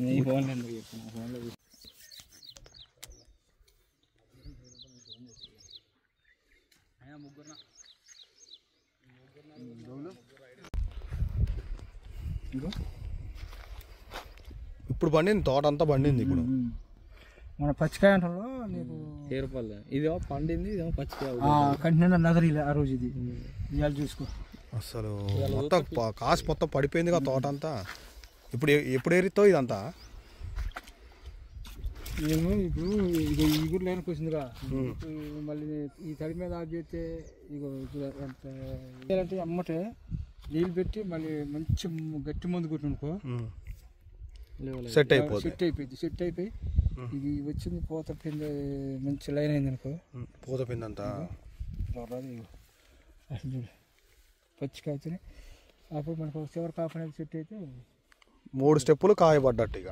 నీ ఫోన్ ఎందుకు చెప్పిన ఫోన్లో ఇప్పుడు పండింది తోట అంతా పండింది. ఇప్పుడు మన పచ్చికాయ అంటలో నీకు రూపాయలు ఇదేమో పండింది, ఇదేమో పచ్చికాయ కంటిన్యూ నగరి ఆ రోజు ఇది ఇవాళ చూసుకో. అసలు మొత్తం కాసు మొత్తం పడిపోయిందిగా తోట అంతా. ఇప్పుడు ఎప్పుడు ఏరితో ఇదంతా మేము ఇప్పుడు ఇక ఈ గురి లైన్కి వచ్చిందిగా, మళ్ళీ ఈ తడి మీద ఆఫ్ చేస్తే ఇగో ఎంత అమ్మటే నీళ్ళు పెట్టి మళ్ళీ మంచి గట్టి మందు కొట్టుకో సెట్ అయిపోయింది. సెట్ అయిపోయి ఇది వచ్చింది పూత పిండి మంచి లైన్ అయింది అనుకో. పూత పిండి అంతా అసలు చూడు పచ్చికాయతోనే అప్పుడు మనకు చివరి కాపు అనేది సెట్ అయితే 3 స్టెప్పులు కాయబడ్డట్టు ఇక.